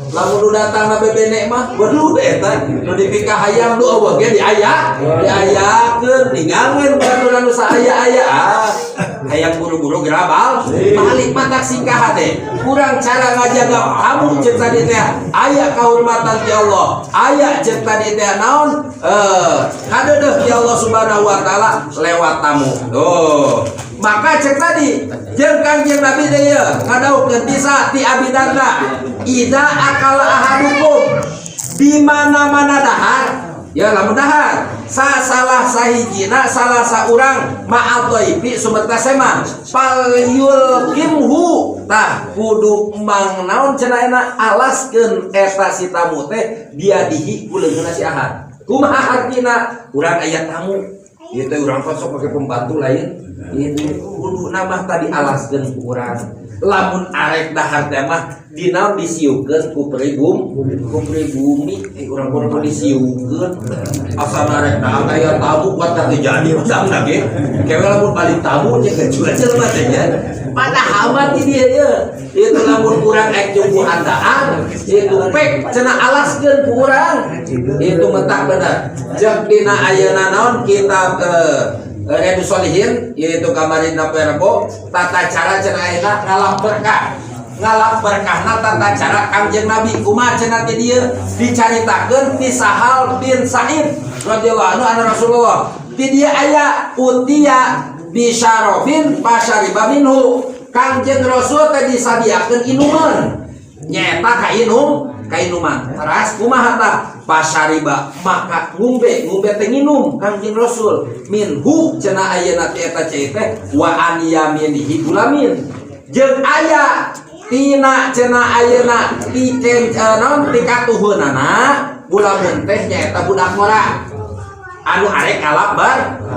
lamun datang na bebenek mah waduh eta nu dipikah hayang nu eueuh ge diayakeun ningalkeun baturan nu saaya-aya hayang buru-buru gerabal balik matak singkah teh kurang cara ngajaga tamu ceuk tadi teh aya kahormatan ti Allah aya ceuk tadi teh naon hadeudeuh ti Allah Subhanahu wa taala lewat tamu tuh maka cek tadi jeung Kangjeng Nabi teh ngadawukeun tisa ti Abi Darda ida akala ahadukum di mana-mana dahar ya lamun dahar salah sahijina salah saurang ma'al dhaifi sumeta sema palyul kimhu tah kudu mang naon cenah alaskeun eta si tamu teh biadihi ku leungeunna si ahad kumaha artina urang aya tamu ieu teh urang sok pake pembantu lain itu kudu nama tadi alaskeun ku urang lamun arek dahar teh mah dina disieukeun ku pribumi urang kudu disieukeun asal arek dahar aya tamu kuat teh jadi usahna ge kewe lamun balik tamu nya kecuali jelema teh nya padahal mah di dieu itu lamun urang ek jumbu handaan itu pek cenah alaskeun ku urang itu mentak bener jeung dina ayeuna naon kitab Riyadhus Shalihin yaitu kamarin Naperbo tata cara cenah ayeuna ngalap berkahna tata cara Kangjeng Nabi kumaha cenah ti dieu dicaritakeun ti Sahal bin Sa'id radhiyallahu anhu anna Rasulullah ti dieu aya utia bi syarofin pasyariba minhu Kangjeng Rasul teh disadiakeun inuman nyaeta kainuman teras kumaha tah pasyariba maka ngumbe teh nginum Kangjeng Rasul minhu cenah ayeuna teh eta teh wa an yaminihi gulamin jeung aya tina cenah ayeuna ti naon ti katuheunana gulamun teh nyaeta budak ngora anu arek ngalap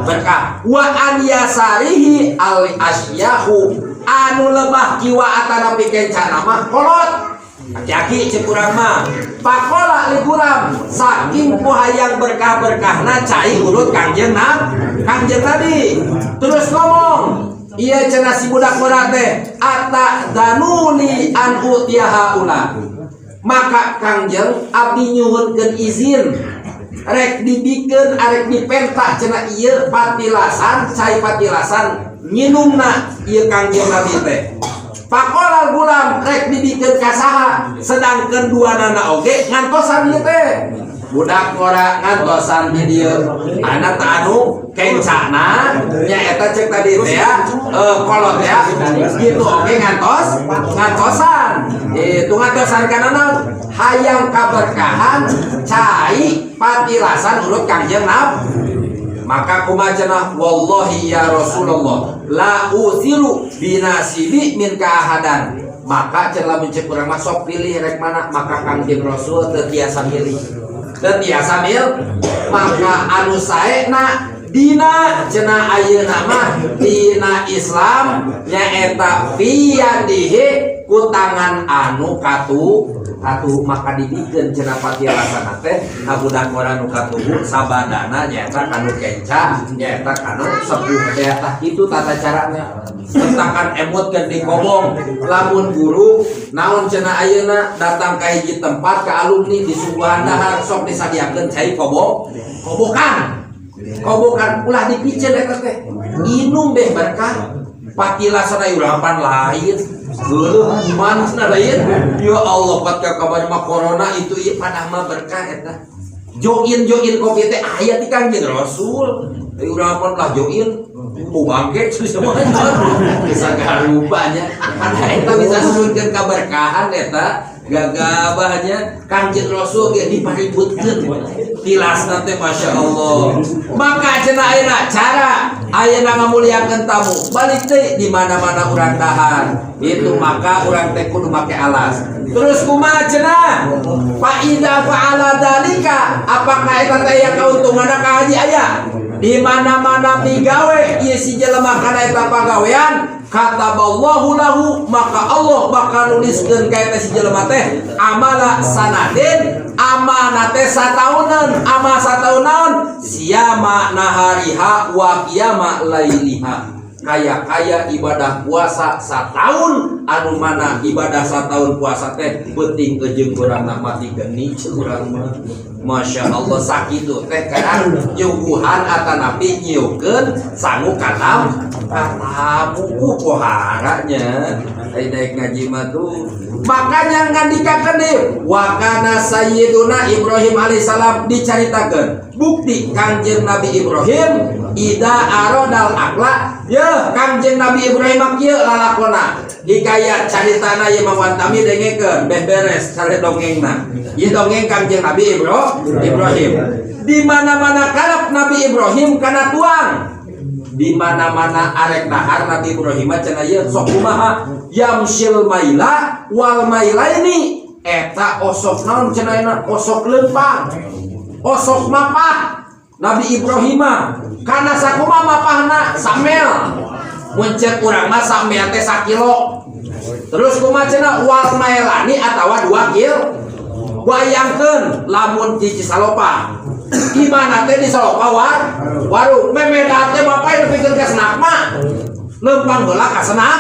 berkah wa an yasarihi al asyahu anu lebah kiwa atana pikeun cana mah kolot aki cek urang mah pakola liguram saking pohayang berkah-berkahna cai urut Kangjeng Nabi terus ngomong iya cenah si budak murah teh ata danuli an utiyaha ula maka Kangjeng abdi nyuhunkeun izin rek dibikeun arek dipentak cenah ieu patilasan cai patilasan nginumna ieu Kangjeng Nabi teh pakola gulam rek dibikeun ka saha sedangkeun duanana oge ngantosan ieu teh budak ngora ngantosan di dieu anak teh anu kencana nya eta ceuk tadi teh ya kolot ya gitu oge ngantosan itu ngantosan kana naon hayang kaberkahan cai patilasan urut Kangjeng Nabi maka kumaha cenah wallahi ya Rasulullah la usiru binasibi min kaahadan maka cenah lamun ceuk urang mah sok pilih rek mana maka Kangjeng Rasul teu tiasa milih maka anu saena dina cenah ayeuna mah dina Islam nyaeta fiyadihi ku tangan anu katu maka dibikeun cenah patilasan teh budak ngora nu katuhu sabadana nyaeta kanu kenca nyaeta kanu sepuh teh itu tata caranya tentakan emutkeun di kobong lamun guru naon cenah ayeuna datang ka hiji tempat ka alumni di suguhan dahar sok disadiakeun cai kobokan ulah dipicen eta teh inum deh berkah patilasan ayu urapan lain heuh manisna lain ya Allah patka kabar mah corona itu ieu panah mah berkah eta join kopi teh aya ti Kangjeng Rasul ayu urapan lah join mau bangke semuanya bisa garubanya karena eta bisa nuhunkeun kaberkahan eta gagabahnya Kangjeng Rasul ge dipaributkeun tilasna teh Masya Allah maka cenah ayeuna cara ayeuna ngamuliakeun tamu balik teh di mana-mana urang dahar itu maka urang teh kudu make alas terus kumaha cenah fa idza fa'ala dalika apakah eta teh aya kauntunganna ka haji aya di mana-mana migawe ieu si jelema kana eta pagawean kataballahu lahu maka Allah bakal nuliskeun ka eta si jelema teh amala sanadin amanah teh sataunan ama sataunan siyama nahariha wa qiyama lailiha kaya ibadah puasa setahun anu mana ibadah setahun puasa teh penting jeung urang mati geni urang mah Masya Allah sakitu teh karena nyuguhan atanapi nyiukeun sangu katam katamu poharanya daek ngaji mah tuh makanya ngandikakeun deui wa kana sayyiduna Ibrahim alaihissalam dicaritakeun bukti Kangjeng Nabi Ibrahim ida arodal akla ya Kangjeng Nabi Ibrahim kieu lalakona hikayat caritana ieu mawantami dengekeun beres sare dongengna ieu dongeng Kangjeng Nabi Ibrahim di mana-mana karep Nabi Ibrahim kana tuang di mana-mana arek dahar Nabi Ibrahim cenah ieu sok kumaha yamsil maila wal mailaini eta osok naon cenah osok leumpang osok mapah Nabi Ibrahim karena sakumaha mapahna samel mun ceuk urang mah samel teh 1 kilo terus kumaha cenah wal mailani atawa 2 kilo bayangkeun lamun hiji salopa gimana teh di salopa warung memeda teh bapak nepikeun ka senak mah leumpang heula ka senak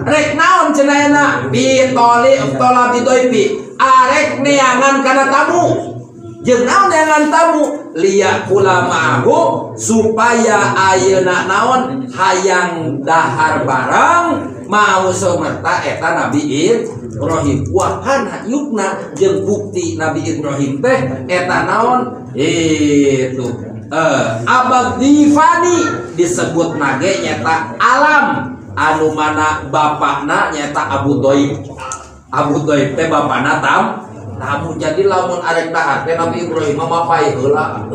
rek naon cenah na bitoli tola bidoipi arek neangan kana tamu jeung naon neangan tamu liya ulamahu supaya ayeuna naon hayang dahar barang mau semerta eta Nabi Ibrahim wahana yukna jeung bukti Nabi Ibrahim teh eta naon itu abadi fani disebut nage nyata alam anu mana bapakna nyata Abu Doib teh bapakna tamu jadi lamun arek dahar teh Nabi Ibrahim mapai heula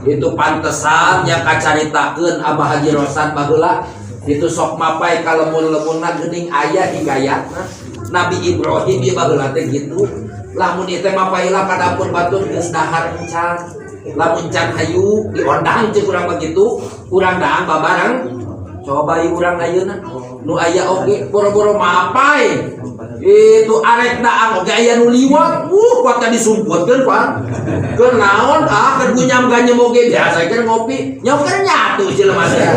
itu pantesan nya kacaritakeun Abah Haji Rosan baheula itu sok mapai kalemun-lemunna geuning aya hikayatna Nabi Ibrahim ieu baheula teh gitu lamun ieu teh mapai heula ka dapur batur geus dahar encan lamun can hayu diondang ceuk urang begitu urang daang babareng coba ieu urang ayeuna nu aya oge boro-boro mapai itu arek daang oge aya nu liwat kuat tadi disumputkeun Pak keur naon keur gunyam ganyem oge biasa keur ngopi nyaw keur nyatu jelema teh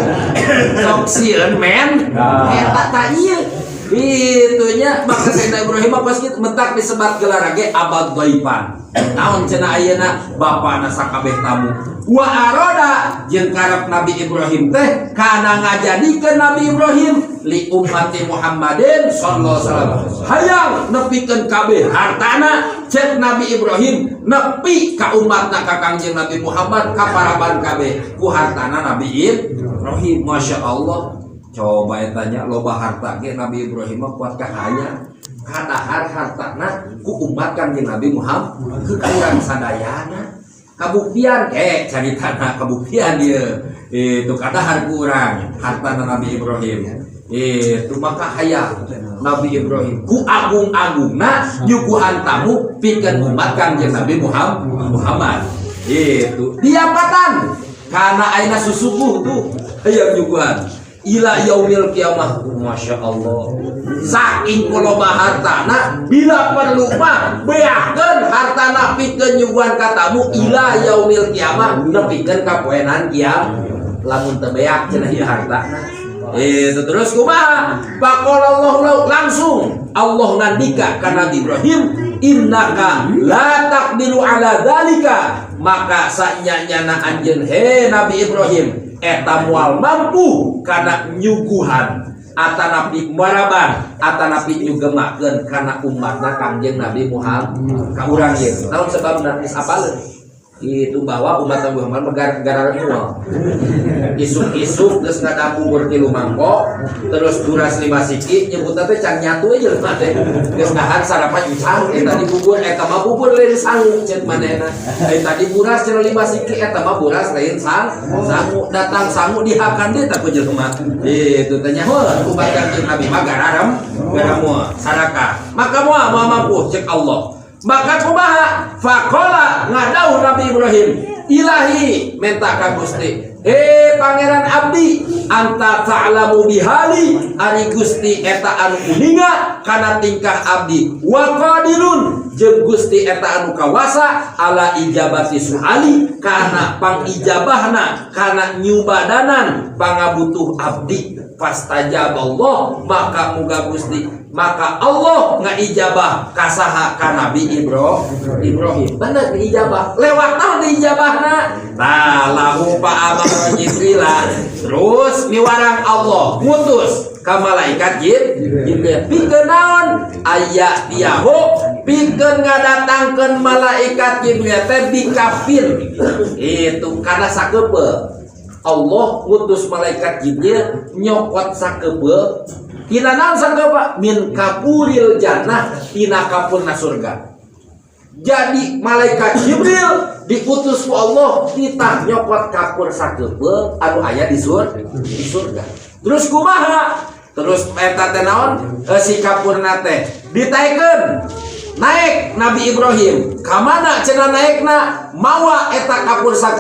sok sieun men eta ta ieu itunya maka Sayyidina Ibrahim pas kitu mentak disebat gelar ge abad dhaipan naon cenah ayeuna bapana sakabeh tamu wa aroda jeung karep Nabi Ibrahim teh kana ngajadikeun Nabi Ibrahim li ummati Muhammadin sallallahu alaihi wasallam hayang nepikeun kabeh hartana cek Nabi Ibrahim nepi ka umatna ka Kangjeng Nabi Muhammad kaparaban kabeh ku hartana Nabi Ibrahim Masya Allah coba tanya loba harta ge Nabi Ibrahim kuat kahaya kadahar hartana ku umat Kangjeng Nabi Muhammad kurang sadayana kabuktian caritana kabuktian dia itu kadahar kurang hartana Nabi Ibrahim itu maka hayang Nabi Ibrahim ku agung-agungna nyuguhan tamu pikeun umat Kangjeng Nabi Muhammad itu diapatan karena ayeuna susubuh tuh hayang nyuguhan ila yaumil kiamah Masya Allah saking kuloba hartana bila perlu mah beakeun hartana pikeun nyuguhan ka tamu ila yaumil kiamah nepikeun ka poenan kiam lamun teu beak cenah ieu hartana itu terus kumaha faqalallahu langsung Allah nandika ka Nabi Ibrahim innaka la taqdiru ala dzalika maka sanyanyana anjeun he Nabi Ibrahim eta moal mampu kana nyuguhan atanapi maraban atanapi nyugemakeun kana umatna Kangjeng Nabi Muhammad ka urang ieu naon sebabna geus apaleun itu bahwa umat Nabi Muhammad gara-gara moal isuk-isuk geus ngadabubur ti lumangko terus duras 5 siki nyebutna teh can nyatu aja lemah teh geus dahar sarapan usang eta dibubur eta mah bubur lain sangu ceuk manehna tadi buras cenah 5 siki eta mah buras lain sangu datang sangu dihakan deui tah ku jelema itu teh nyaho umat Kangjeng Nabi mah gara moal sadakah maka moal mampu cek Allah maka kumaha faqala ngadau Nabi Ibrahim ilahi minta ka Gusti pangeran abdi anta ta'lamu bihali ari Gusti eta anu kuninga kana tingkah abdi wa qadirun jeung Gusti eta anu kawasa ala ijabati suali kana pangijabahna kana nyubadanan pangabutuh abdi fastajaballah maka muga Gusti maka Allah ngaijabah kasaha ka Nabi Ibrahim bener diijabah lewat naon diijabahna nah lahu pa'amara Jibril terus miwarang Allah ngutus ka malaikat Jibril pikeun naon aya tiahu pikeun ngadatangkeun malaikat Jibril teh bikafir itu kana sakebeul Allah ngutus malaikat Jibril nyokot sakeubeul tina naon sakeubeul min kapuril jannah tina kapurna surga. Jadi malaikat Jibril diutus ku Allah kita nyokot kapur sakeubeul anu aya di surga. Terus kumaha? Terus eta teh naon? Si kapurna teh ditaikeun naik Nabi Ibrahim. Ka mana cenah naikna? Mawa eta kapur sakeubeul